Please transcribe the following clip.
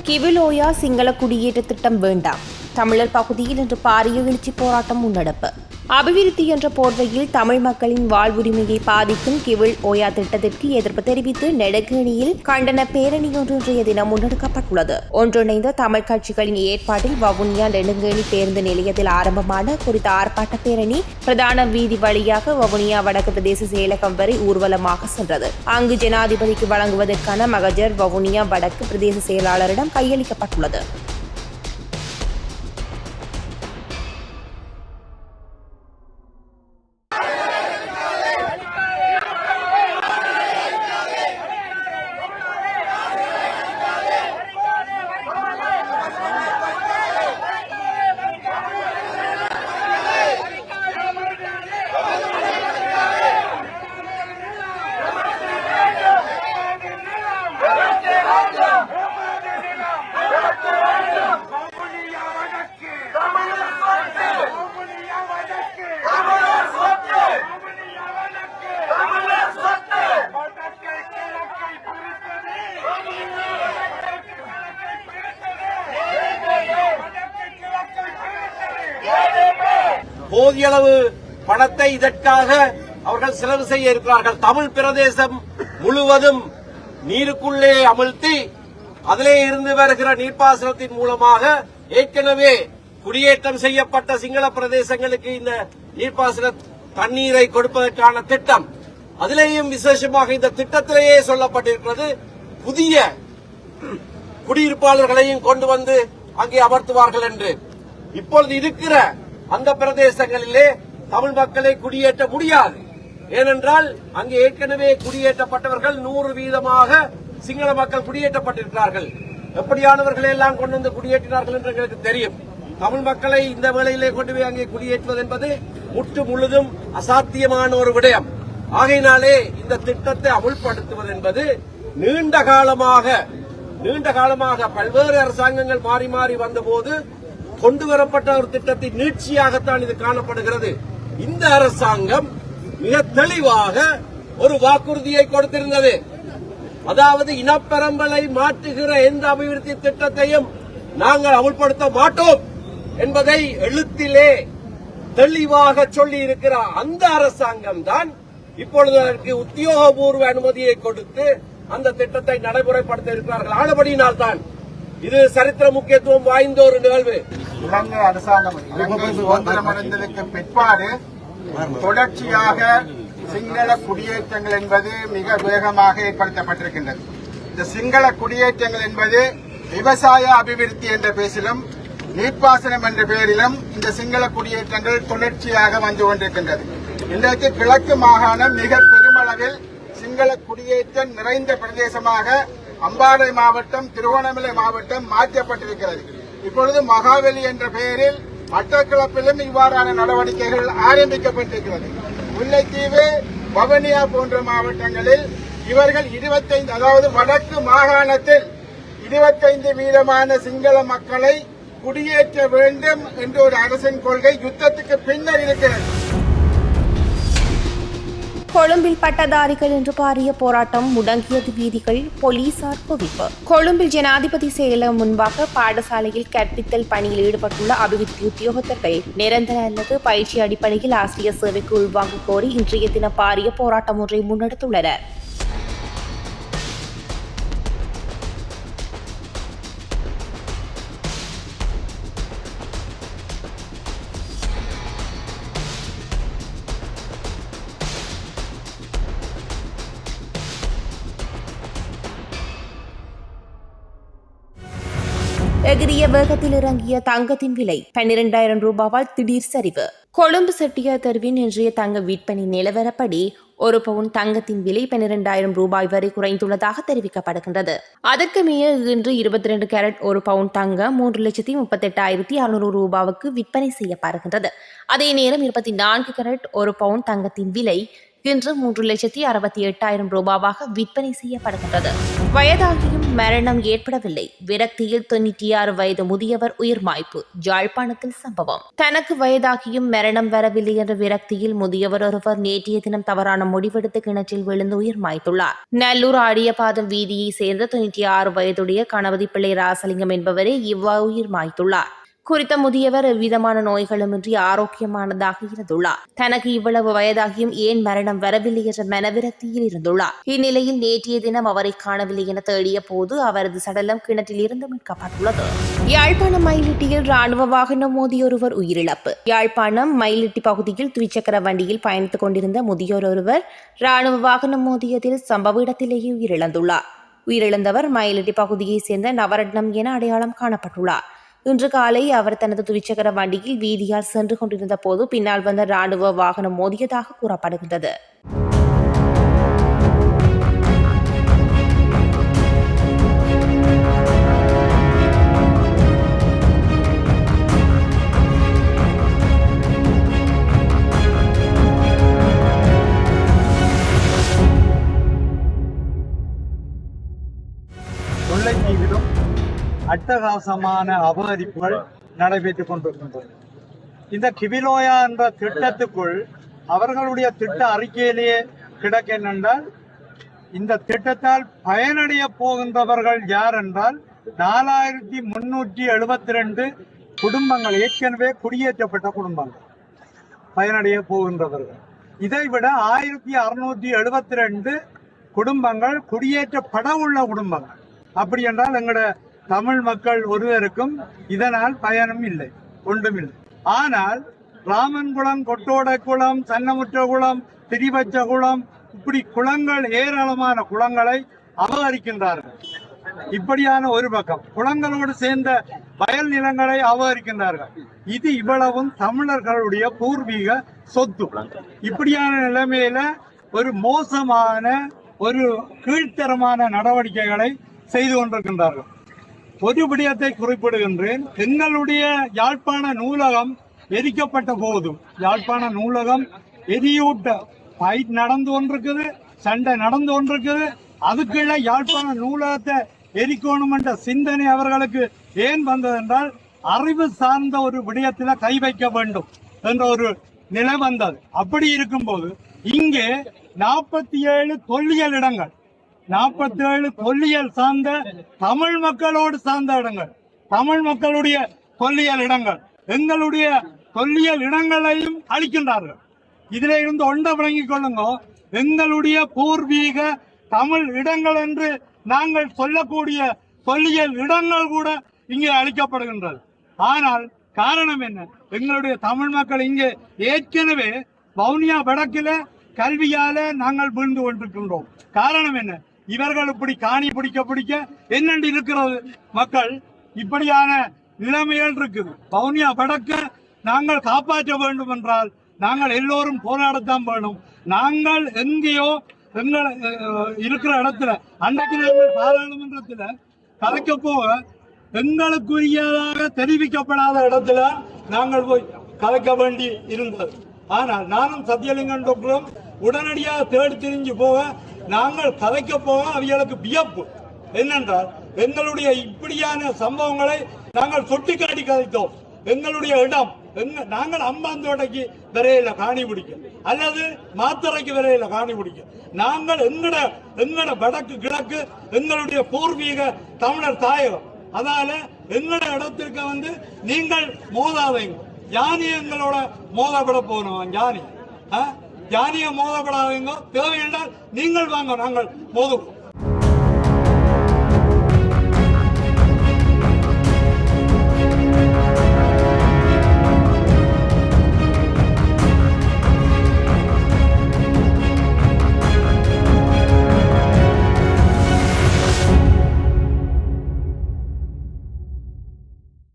கிவிலோயா சிங்கள குடியேற்ற திட்டம் வேண்டாம். தமிழர் பகுதியில் இன்று பாரிய எழுச்சி போராட்டம் முன்னெடுப்பு. அபிவிருத்தி என்ற போர்வையில் தமிழ் மக்களின் வாழ்வுரிமையை பாதிக்கும் கிவில் ஓயா திட்டத்திற்கு எதிர்ப்பு தெரிவித்து நெடுங்கணியில் கண்டன பேரணி ஒன்று இன்றைய தினம் முன்னெடுக்கப்பட்டுள்ளது. ஒன்றிணைந்த தமிழ் கட்சிகளின் ஏற்பாட்டில் வவுனியா நெடுங்கணி பேருந்து நிலையத்தில் ஆரம்பமான குறித்த ஆர்ப்பாட்ட பேரணி பிரதான வீதி வழியாக வவுனியா வடக்கு பிரதேச செயலகம் வரை ஊர்வலமாக சென்றது. அங்கு ஜனாதிபதிக்கு வழங்குவதற்கான மகஜர் வவுனியா வடக்கு பிரதேச செயலாளரிடம் கையளிக்கப்பட்டுள்ளது. போதிய அளவு பணத்தை இதற்காக அவர்கள் செலவு செய்ய இருக்கிறார்கள். தமிழ் பிரதேசம் முழுவதும் நீருக்குள்ளே அமிழ்த்தி அதிலே இருந்து வருகிற நீர்ப்பாசனத்தின் மூலமாக ஏற்கனவே குடியேற்றம் செய்யப்பட்ட சிங்கள பிரதேசங்களுக்கு இந்த நீர்ப்பாசன தண்ணீரை கொடுப்பதற்கான திட்டம். அதிலேயும் விசேஷமாக இந்த திட்டத்திலேயே சொல்லப்பட்டிருக்கிறது, புதிய குடியிருப்பாளர்களையும் கொண்டு வந்து அங்கே அமர்த்துவார்கள் என்று. இப்பொழுது இருக்கிற அந்த பிரதேசங்களிலே தமிழ் மக்களை குடியேற்ற முடியாது. ஏனென்றால் அங்கே ஏற்கனவே குடியேற்றப்பட்டவர்கள் 100% சிங்கள மக்கள் குடியேற்றப்பட்டிருக்கிறார்கள். எப்படியானவர்களை எல்லாம் கொண்டு வந்து குடியேற்றினார்கள் என்று எங்களுக்கு தெரியும். தமிழ் மக்களை இந்த வேளையிலே கொண்டு போய் அங்கே குடியேற்றுவது என்பது முற்று முழுதும் அசாத்தியமான ஒரு விடயம். ஆகையினாலே இந்த திட்டத்தை அமுல்படுத்துவது என்பது நீண்ட காலமாக பல்வேறு அரசாங்கங்கள் மாறி மாறி வந்தபோது கொண்டு வரப்பட்ட ஒரு திட்டத்தின் நீட்சியாகத்தான் இது காணப்படுகிறது. இந்த அரசாங்கம் மிக தெளிவாக ஒரு வாக்குறுதியை கொடுத்திருந்தது. அதாவது இனப்பெரம்பலை மாற்றுகிற எந்த அபிவிருத்தி திட்டத்தையும் நாங்கள் அமுல்படுத்த மாட்டோம் என்பதை எழுத்திலே தெளிவாக சொல்லி இருக்கிற அந்த அரசாங்கம் தான் இப்பொழுது அதற்கு உத்தியோகபூர்வ அனுமதியை கொடுத்து அந்த திட்டத்தை நடைமுறைப்படுத்த இருக்கிறார்கள். ஆனபடியினால்தான் இது சரித்திர முக்கியத்துவம் வாய்ந்த ஒரு நிகழ்வு. இலங்கை அரசாங்கம் சுதந்திரம் அடைந்ததற்கு பிற்பாடு தொடர்ச்சியாக சிங்கள குடியேற்றங்கள் என்பது மிக வேகமாக ஏற்படுத்தப்பட்டிருக்கின்றது. இந்த சிங்கள குடியேற்றங்கள் என்பது விவசாய அபிவிருத்தி என்ற பேரிலும் நீர்ப்பாசனம் என்ற பெயரிலும் இந்த சிங்கள குடியேற்றங்கள் தொடர்ச்சியாக வந்து கொண்டிருக்கின்றது. இன்றைக்கு கிழக்கு மாகாணம் மிக பெருமளவில் சிங்கள குடியேற்றம் நிறைந்த பிரதேசமாக அம்பாறை மாவட்டம், திருகோணமலை மாவட்டம் மாற்றப்பட்டிருக்கிறது. இப்பொழுது மகாவலி என்ற பெயரில் மட்டக்களப்பிலும் இவ்வாறான நடவடிக்கைகள் ஆரம்பிக்கப்பட்டிருக்கிறது. முல்லைத்தீவு, வவுனியா போன்ற மாவட்டங்களில் இவர்கள் 25, அதாவது வடக்கு மாகாணத்தில் 25% சிங்கள மக்களை குடியேற்ற வேண்டும் என்ற ஒரு அரசின் கொள்கை யுத்தத்துக்கு பின்னர் இருக்கிறது. கொழும்பில் பட்டதாரிகள் என்று பாரிய போராட்டம் முடங்கியது. வீதிகள் போலீசார் குவிப்பு. கொழும்பில் ஜனாதிபதி செயலகம் முன்பாக பாடசாலையில் கற்பித்தல் பணியில் ஈடுபட்டுள்ள அபிவிருத்தி உத்தியோகத்தர்கள் நிரந்தர அல்லது பயிற்சி அடிப்படையில் ஆசிரியர் சேவைக்கு உள்வாங்க கோரி இன்றைய தினம் பாரிய போராட்டம் ஒன்றை முன்னெடுத்துள்ளனர். எகிரிய வேகத்தில் இறங்கிய தங்கத்தின் விலை 12,000 ரூபாவால் திடீர் சரிவு. கொழும்பு செட்டியார் தெருவின் இன்றைய தங்க விற்பனை நிலவரப்படி ஒரு பவுன் தங்கத்தின் விலை 12,000 ரூபாய் வரை குறைந்துள்ளதாக தெரிவிக்கப்படுகின்றது. அதற்கு மேல் இன்று 22 கேரட் ஒரு பவுன் தங்கம் 3,38,600 ரூபாவுக்கு விற்பனை செய்யப்படுகின்றது. அதே நேரம் 24 கேரட் ஒரு பவுன் தங்கத்தின் விலை இன்று 3,68,000 ரூபாவாக விற்பனை செய்யப்படுகின்றது. வயதாகியும் மரணம் ஏற்படவில்லை. விரக்தியில் 96 வயது முதியவர் உயிர் மாய்ப்பு. யாழ்ப்பாணத்தில் சம்பவம். தனக்கு வயதாகியும் மரணம் வரவில்லை என்ற விரக்தியில் முதியவர் ஒருவர் நேற்றைய தினம் தவறான முடிவெடுத்து கிணற்றில் விழுந்து உயிர் மாய்த்துள்ளார். நல்லூர் ஆடியபாதம் வீதியை சேர்ந்த 96 வயதுடைய கணபதி பிள்ளை ராசலிங்கம் என்பவரே இவ்வாறு உயிர் மாய்த்துள்ளார். குறித்த முதியவர் எவ்விதமான நோய்களுமின்றி ஆரோக்கியமானதாக இருந்துள்ளார். தனக்கு இவ்வளவு வயதாகியும் ஏன் மரணம் வரவில்லை என்ற மனவிரக்தியில் இருந்துள்ளார். இந்நிலையில் நேற்றைய தினம் அவரை காணவில்லை என தேடிய போது அவரது சடலம் கிணற்றில் இருந்து மீட்கப்பட்டுள்ளது. யாழ்ப்பாணம் மயிலிட்டியில் ராணுவ வாகனம் மோதியொருவர் உயிரிழப்பு. யாழ்ப்பாணம் மயிலிட்டி பகுதியில் துவிச்சக்கர வண்டியில் பயணித்துக் கொண்டிருந்த முதியோர் ஒருவர் ராணுவ வாகனம் மோதியதில் சம்பவ இடத்திலேயே உயிரிழந்துள்ளார். உயிரிழந்தவர் மயிலிட்டி பகுதியைச் சேர்ந்த நவரட்னம் என அடையாளம் காணப்பட்டுள்ளார். இன்று காலை அவர் தனது துவிச்சக்கர வண்டியில் வீதியால் சென்று கொண்டிருந்த போது பின்னால் வந்த ராணுவ வாகனம் மோதியதாக கூறப்படுகின்றது. முல்லைத்தீவிலும் அட்டகாசமான அபகரிப்புகள் நடைபெற்றுக் கொண்டிருக்கின்றன. இந்த கிபிலோயா என்ற திட்டத்துக்குள் அவர்களுடைய திட்ட அறிக்கையிலேயே கிடக்க என்னென்றால், இந்த திட்டத்தால் பயனடைய போகின்றவர்கள் யார் என்றால் 4372 குடும்பங்கள், ஏற்கனவே குடியேற்றப்பட்ட குடும்பங்கள் பயனடைய போகின்றவர்கள். இதைவிட 1672 குடும்பங்கள் குடியேற்றப்பட உள்ள குடும்பங்கள். அப்படி என்றால் எங்களோட தமிழ் மக்கள் ஒருவருக்கும் இதனால் பயனும் இல்லை, ஒன்றுமில்லை. ஆனால் ராமன்குளம், கொட்டோடக்குளம், சன்னமுற்றகுளம், திரிவச்சகுளம், இப்படி குளங்கள், ஏராளமான குளங்களை அபகரிக்கின்றார்கள். இப்படியான ஒரு பக்கம் குளங்களோடு சேர்ந்த வயல் நிலங்களை அபகரிக்கின்றார்கள். இது இவ்வளவும் தமிழர்களுடைய பூர்வீக சொத்து. இப்படியான நிலைமையில ஒரு மோசமான, ஒரு கீழ்த்தரமான நடவடிக்கைகளை செய்து கொண்டிருக்கின்றார்கள். ஒரு விடயத்தை குறிப்பிடுகின்றேன். எங்களுடைய யாழ்ப்பாண நூலகம் எரிக்கப்பட்ட போதும், யாழ்ப்பாண நூலகம் எரியூட்ட ஃபைட் நடந்து கொண்டிருக்குது, சண்டை நடந்து கொண்டிருக்குது. அதுக்குள்ள யாழ்ப்பாண நூலகத்தை எரிக்கணும் என்ற சிந்தனை அவர்களுக்கு ஏன் வந்தது என்றால், அறிவு சார்ந்த ஒரு விடயத்தில கை வைக்க வேண்டும் என்ற ஒரு நிலை வந்தது. அப்படி இருக்கும்போது இங்கே 47 தொல்லியல் இடங்கள், 47 தொல்லியல் சார்ந்த தமிழ் மக்களோடு சார்ந்த இடங்கள், தமிழ் மக்களுடைய தொல்லியல் இடங்கள், எங்களுடைய தொல்லியல் இடங்களையும் அளிக்கின்றார்கள். இதிலே இருந்து ஒன்றை விளங்கிக் கொள்ளுங்க, எங்களுடைய பூர்வீக தமிழ் இடங்கள் என்று நாங்கள் சொல்லக்கூடிய தொல்லியல் இடங்கள் கூட இங்கே அளிக்கப்படுகின்றது. ஆனால் காரணம் என்ன? எங்களுடைய தமிழ் மக்கள் இங்கே ஏற்கனவே வவுனியா வடக்கில கல்வியால நாங்கள் வீழ்ந்து கொண்டிருக்கின்றோம். காரணம் என்ன? இவர்கள் இப்படி காணி பிடிக்க என்னென்று இருக்கிறது மக்கள், இப்படியான நிலைமைகள் இருக்குது. வவுனியா வடக்க நாங்கள் காப்பாற்ற வேண்டும் என்றால் நாங்கள் எல்லோரும் போராடத்தான் வேணும். நாங்கள் எங்கேயோ எங்களை இருக்கிற இடத்துல, அன்றைக்கு நாங்கள் பாராளுமன்றத்தில் கலைக்க போக எங்களுக்குரியதாக தெரிவிக்கப்படாத இடத்துல நாங்கள் போய் கலைக்க வேண்டி இருந்தது. ஆனால் நானும் சத்தியலிங்கம் டாக்டரும் உடனடியாக தேடி திரிஞ்சு போக, நாங்கள் கலைக்க போக அவர்களுக்கு வியப்பு என்னென்றால், எங்களுடைய இப்படியான சம்பவங்களை நாங்கள் சுட்டிக்காட்டி கதைத்தோம். எங்களுடைய இடம், நாங்கள் அம்பாந்தோட்டைக்கு விரையில காணி பிடிக்க, அல்லது மாத்தரைக்கு விரையில காணி பிடிக்க, நாங்கள் எங்கட வடக்கு கிழக்கு எங்களுடைய பூர்வீக தமிழர் தாயகம். அதால எங்கட இடத்திற்கு வந்து நீங்கள் மோதாதீங்க. ஜானி எங்களோட மோதப்பட போனோம். ஜானிய மோதப்படாதீங்க. தேவை என்றால் நீங்கள் வாங்க, நாங்கள் மோதுவோம்.